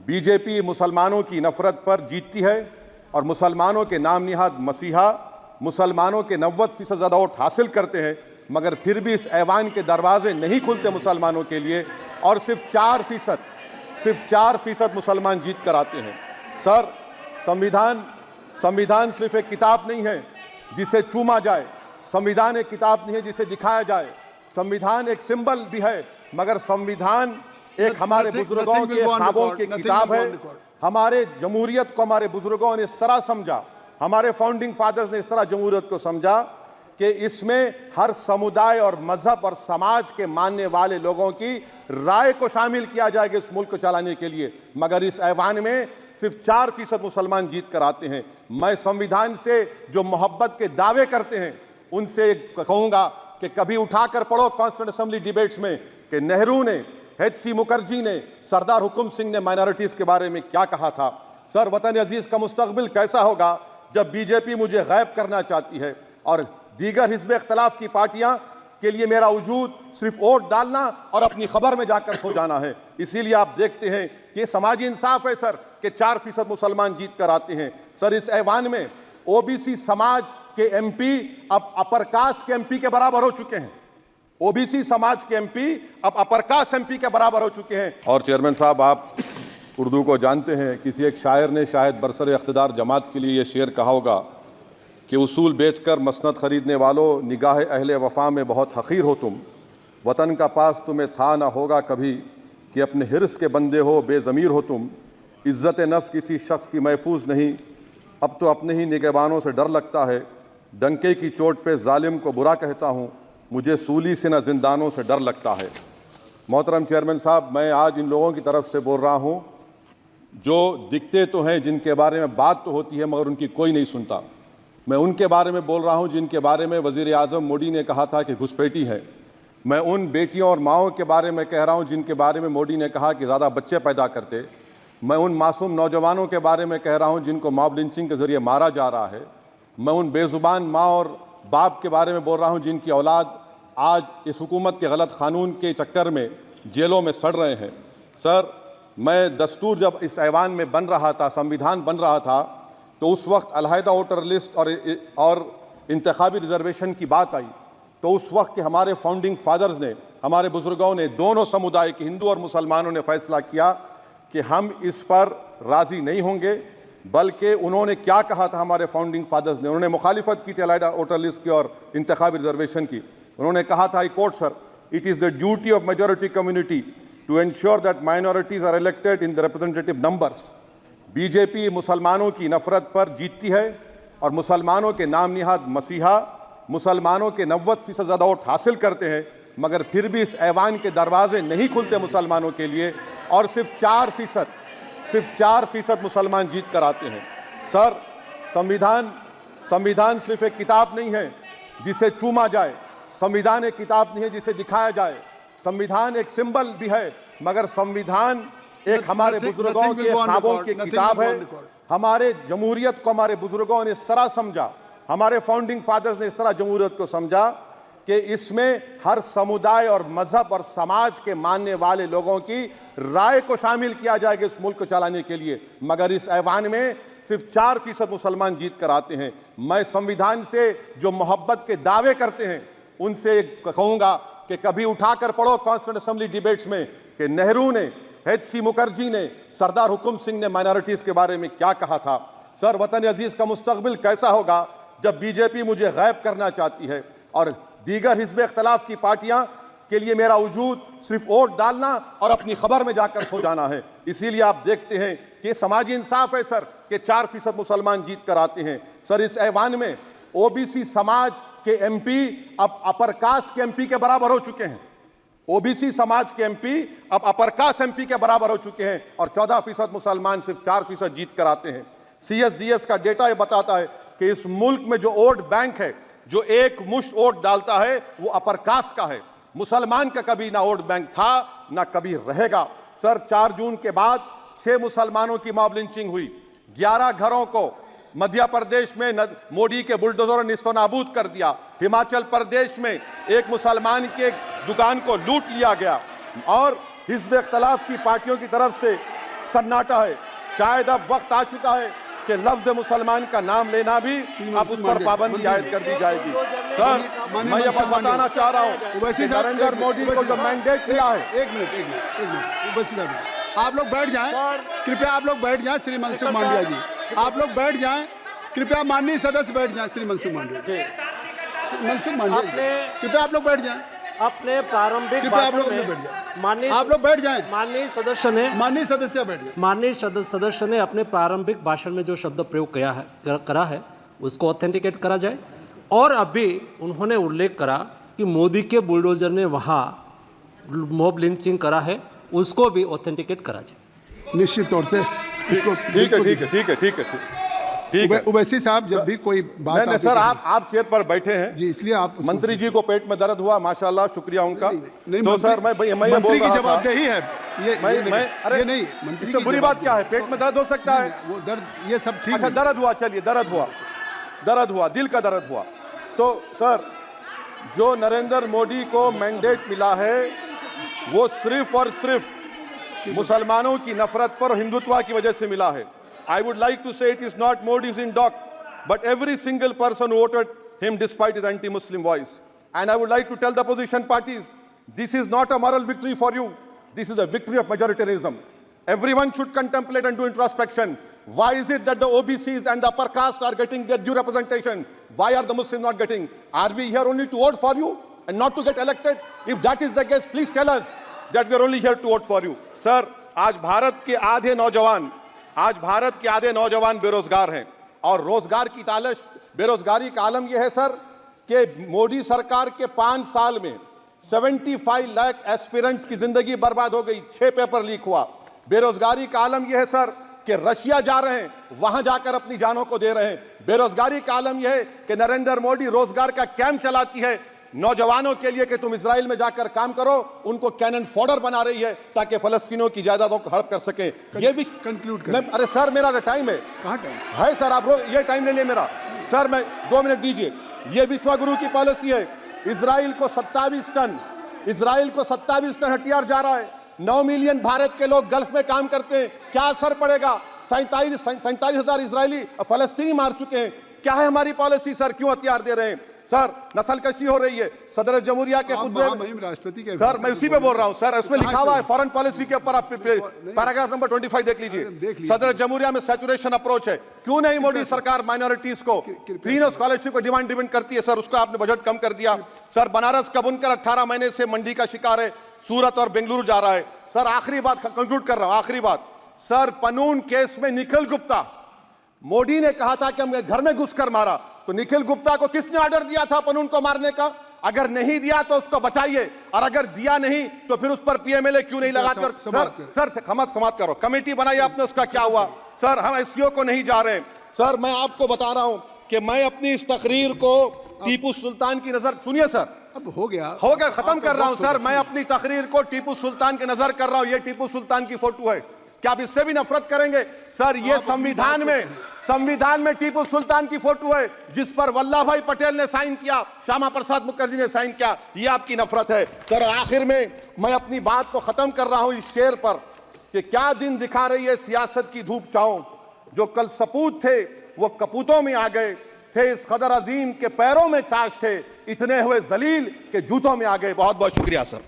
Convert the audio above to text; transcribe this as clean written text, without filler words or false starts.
BJP मुसलमानों की नफरत पर जीतती है और मुसलमानों के नाम निहाद मसीहा मुसलमानों के 90% ज़्यादा वोट हासिल करते हैं, मगर फिर भी इस ऐवान के दरवाजे नहीं खुलते मुसलमानों के लिए और सिर्फ 4% मुसलमान जीत कर आते हैं। सर, संविधान सिर्फ एक किताब नहीं है जिसे चूमा जाए, संविधान एक किताब नहीं है जिसे दिखाया जाए, संविधान एक सिंबल भी है, मगर संविधान एक हमारे बुजुर्गों के ख्वाबों की किताब है। हमारे जमहूरियत को हमारे बुजुर्गों ने इस तरह समझा, हमारे फाउंडिंग फादर्स ने इस तरह जमहूरियत को समझा कि इसमें हर समुदाय और मजहब और समाज के मानने वाले लोगों की राय को शामिल किया जाएगा इस मुल्क को चलाने के लिए, मगर इस ऐवान में सिर्फ 4% मुसलमान जीत कर आते हैं। मैं संविधान से जो मोहब्बत के दावे करते हैं उनसे कहूंगा कि कभी उठाकर पढ़ो कॉन्स्टिट्यूएंट असेंबली डिबेट्स में कि नेहरू ने, एच.सी. मुखर्जी ने, सरदार हुकुम सिंह ने माइनॉरिटीज के बारे में क्या कहा था। सर, वतन अजीज का मुस्तकबिल कैसा होगा जब बीजेपी मुझे गायब करना चाहती है और दीगर हिज़्ब इख्तिलाफ की पार्टियां के लिए मेरा वजूद सिर्फ वोट डालना और अपनी खबर में जाकर सो जाना है। इसीलिए आप देखते हैं कि ये समाजी इंसाफ है सर कि 4% मुसलमान जीत कर आते हैं। सर, इस ऐवान में ओबीसी समाज के एमपी अब अपर कास्ट के एमपी के बराबर हो चुके हैं। ओबीसी समाज के एमपी अब अपर कास्ट एमपी के बराबर हो चुके हैं। और चेयरमैन साहब, आप उर्दू को जानते हैं, किसी एक शायर ने शायद बरसर इख्तिदार जमात के लिए ये शेर कहा होगा कि उसूल बेचकर मसनद खरीदने वालों, निगाह अहले वफा में बहुत हक़ीर हो तुम, वतन का पास तुम्हें था ना होगा कभी कि अपने हिर्स के बंदे हो, बेज़मीर हो तुम, इज़्ज़त नफ्स किसी शख्स की महफूज नहीं, अब तो अपने ही निगहबानों से डर लगता है, डंके की चोट पे जालिम को बुरा कहता हूँ, मुझे सूली से न जिंदानों से डर लगता है। मोहतरम चेयरमैन साहब, मैं आज इन लोगों की तरफ से बोल रहा हूँ जो दिखते तो हैं, जिनके बारे में बात तो होती है मगर उनकी कोई नहीं सुनता। मैं उनके बारे में बोल रहा हूं जिनके बारे में वज़ीर आज़म मोदी ने कहा था कि घुसपैठी है। मैं उन बेटियों और माओं के बारे में कह रहा हूं जिनके बारे में मोदी ने कहा कि ज़्यादा बच्चे पैदा करते। मैं उन मासूम नौजवानों के बारे में कह रहा हूं जिनको मॉब लिंचिंग के ज़रिए मारा जा रहा है। मैं उन बेज़ुबान माँ और बाप के बारे में बोल रहा हूं जिनकी औलाद आज इस हुकूमत के गलत कानून के चक्कर में जेलों में सड़ रहे हैं। सर, मैं दस्तूर जब इस ऐवान में बन रहा था, संविधान बन रहा था, तो उस वक्त अलहदा वोटर लिस्ट और इंतखाबी रिजर्वेशन की बात आई, तो उस वक्त के हमारे फाउंडिंग फादर्स ने, हमारे बुजुर्गों ने, दोनों समुदाय के हिंदू और मुसलमानों ने फैसला किया कि हम इस पर राज़ी नहीं होंगे। बल्कि उन्होंने क्या कहा था हमारे फाउंडिंग फादर्स ने, उन्होंने मुखालिफत की थी अलहदा वोटर लिस्ट की और इंतखाबी रिजर्वेशन की। उन्होंने कहा था, I quote sir, it is the duty of majority community to ensure that minorities are elected in the representative numbers. BJP मुसलमानों की नफरत पर जीतती है और मुसलमानों के नाम निहाद मसीहा मुसलमानों के 90% ज़्यादा वोट हासिल करते हैं, मगर फिर भी इस ऐवान के दरवाजे नहीं खुलते मुसलमानों के लिए और सिर्फ 4% मुसलमान जीत कर आते हैं। सर, संविधान सिर्फ एक किताब नहीं है जिसे चूमा जाए, संविधान एक किताब नहीं है जिसे दिखाया जाए, संविधान एक सिंबल भी है, मगर संविधान एक हमारे बुजुर्गों के ख्वाबों की किताब है। हमारे जमहूरियत को हमारे बुजुर्गों ने इस तरह समझा, हमारे फाउंडिंग फादर्स ने इस तरह जमहूरियत को समझा कि इसमें हर समुदाय और मजहब और समाज के मानने वाले लोगों की राय को शामिल किया जाएगा इस मुल्क को चलाने के लिए, मगर इस ऐवान में सिर्फ 4% मुसलमान जीत कर आते हैं। मैं संविधान से जो मोहब्बत के दावे करते हैं उनसे कहूंगा कि कभी उठाकर पढ़ो कॉन्स्टिट्यूएंट असेंबली डिबेट्स में कि नेहरू ने, एच.सी. मुखर्जी ने, सरदार हुकुम सिंह ने माइनॉरिटीज के बारे में क्या कहा था। सर, वतन अजीज का मुस्तकबिल कैसा होगा जब बीजेपी मुझे गायब करना चाहती है और दीगर हिज़्ब इख्तिलाफ की पार्टियां के लिए मेरा वजूद सिर्फ वोट डालना और अपनी खबर में जाकर सो जाना है। इसीलिए आप देखते हैं कि समाजी इंसाफ है सर कि 4% मुसलमान जीत कर आते हैं। सर, इस ऐवान में ओबीसी समाज के एमपी अब अपर कास्ट के एमपी के बराबर हो चुके हैं। ओबीसी समाज के एमपी अब अपर कास्ट एमपी के बराबर हो चुके हैं और 14% मुसलमान सिर्फ 4% जीत कर आते हैं। CSDS का डेटा ये बताता है कि इस मुल्क में जो वोट बैंक है, जो एक मुश्त वोट डालता है, वो अपर कास्ट का है। मुसलमान का कभी ना वोट बैंक था ना कभी रहेगा। सर, 4 जून के बाद 6 मुसलमानों की मॉब लिंचिंग हुई, 11 घरों को मध्य प्रदेश में मोदी के बुलडोजर ने निस्तो नाबूद कर दिया। हिमाचल प्रदेश में एक मुसलमान की एक दुकान को लूट लिया गया और हिज़्ब इख्तिलाफ की पार्टियों की तरफ से सन्नाटा है। शायद अब वक्त आ चुका है कि लफ्ज मुसलमान का नाम लेना भी अब उस पर पाबंदी आयद कर दी जाएगी। सर, मैं ये बताना चाह रहा हूँ कि नरेंद्र मोदी को जो मैंडेट मिला है। एक मिनट, आप लोग बैठ जाएं, कृपया आप लोग बैठ जाएं। श्री मनसुख मांडविया जी, आप लोग बैठ जाएं, कृपया माननीय सदस्य बैठ जाएं। श्री मनसुख मांडविया जी, मनसुख मांडविया, कृपया आप लोग बैठ जाएं। अपने प्रारंभिक भाषण में माननीय आप लोग बैठ जाएं। माननीय सदस्य ने अपने प्रारंभिक भाषण में जो शब्द प्रयोग करा है उसको ऑथेंटिकेट करा जाए। और अभी उन्होंने उल्लेख करा कि मोदी के बुलडोजर ने वहाँ मॉब लिंचिंग करा है, उसको भी ऑथेंटिकेट करा जाए। निश्चित तौर से इसको ठीक है। उवैसी साहब, जब भी कोई बात नहीं सर, आप चेयर पर बैठे हैं जी, इसलिए आप मंत्री जी को पेट में दर्द हुआ, माशाल्लाह, शुक्रिया उनका। नहीं, तो सर मैं मंत्री की जवाबदेही है ये नहीं, मंत्री इससे बुरी बात क्या है? पेट में दर्द हो सकता है, वो दर्द ये सब ठीक। अच्छा, दर्द हुआ, चलिए दर्द हुआ, दिल का दर्द हुआ। तो सर, जो नरेंद्र मोदी को मैंडेट मिला है वो सिर्फ और सिर्फ मुसलमानों की नफरत पर, हिंदुत्व की वजह से मिला है। I would like to say it is not Modi's in dock, but every single person who voted him despite his anti-Muslim voice. And I would like to tell the opposition parties, this is not a moral victory for you. This is a victory of majoritarianism. Everyone should contemplate and do introspection. Why is it that the OBCs and the upper caste are getting their due representation? Why are the Muslims not getting? Are we here only to vote for you and not to get elected? If that is the case, please tell us that we are only here to vote for you. Sir, आज भारत के आधे नौजवान बेरोजगार हैं और रोजगार की तालाश, बेरोजगारी का आलम यह है सर कि मोदी सरकार के 5 साल में 75 लाख एस्पिरेंट्स की जिंदगी बर्बाद हो गई, 6 पेपर लीक हुआ। बेरोजगारी का आलम यह है सर कि रशिया जा रहे हैं, वहां जाकर अपनी जानों को दे रहे हैं। बेरोजगारी का आलम यह है कि नरेंद्र मोदी रोजगार का कैंप चलाती है नौजवानों के लिए कि तुम इजराइल में जाकर काम करो, उनको कैनन फॉडर बना रही है ताकि फलस्तीनियों की जायदादों को हड़प कर सके। ये भी कंक्लूड कर। अरे सर, मेरा टाइम है। कहाँ टाइम है सर? आप ये टाइम ले लिए मेरा। सर, मैं 2 मिनट दीजिए। ये विश्वगुरु की पॉलिसी है। इजराइल को 27 टन हथियार जा रहा है। 9 मिलियन भारत के लोग गल्फ में काम करते हैं। क्या असर पड़ेगा? 47,000 इजरायली फलस्तीनी मार चुके हैं। क्या है हमारी पॉलिसी सर? क्यों हथियार दे रहे हैं सर? नस्लकशी हो रही है। सदर जमहूरिया के खुद राष्ट्रपति के सर, मैं उसी पे बोल रहा हूं सर, उसमें लिखा हुआ है फॉरेन पॉलिसी के ऊपर, आप पैराग्राफ नंबर 25 देख लीजिए। सदर जमहूरिया में सैचुरेशन अप्रोच है। क्यों नहीं मोदी सरकार माइनॉरिटीज को फ्री स्कॉलरशिप को डिमांड करती है सर? उसका आपने बजट कम कर दिया। सर, बनारस का बुनकर 18 महीने से मंडी का शिकार है, सूरत और बेंगलुरु जा रहा है। सर, आखिरी बात कंक्लूड कर रहा हूं, आखिरी बात सर, पनून केस में निखिल गुप्ता, मोदी ने कहा था कि हम घर में घुसकर मारा, तो निखिल गुप्ता को किसने ऑर्डर दिया था पनून को मारने का? अगर नहीं दिया तो उसको बचाइए, और अगर दिया नहीं तो फिर उस पर पीएमएलए क्यों नहीं लगाकर? सर समाप्त करो। कमेटी बनाई आपने, उसका क्या हुआ? सर, हम एससीओ को नहीं जा रहे। सर, मैं आपको बता रहा हूं कि मैं अपनी इस तकरीर को टीपू सुल्तान की नजर, सुनिए सर, अब हो गया, खत्म कर रहा हूं सर। मैं अपनी तकरीर को टीपू सुल्तान की नजर कर रहा हूं। ये टीपू सुल्तान की फोटो है। क्या आप इससे भी नफरत करेंगे सर? ये संविधान में टीपू सुल्तान की फोटो है जिस पर वल्लभ भाई पटेल ने साइन किया, श्यामा प्रसाद मुखर्जी ने साइन किया। ये आपकी नफरत है सर। आखिर में मैं अपनी बात को खत्म कर रहा हूं इस शेर पर कि क्या दिन दिखा रही है सियासत की धूप छांव। जो कल सपूत थे वो कपूतों में आ गए, थे इस कदर अजीम के पैरों में ताज थे, इतने हुए जलील के जूतों में आ गए। बहुत बहुत शुक्रिया सर।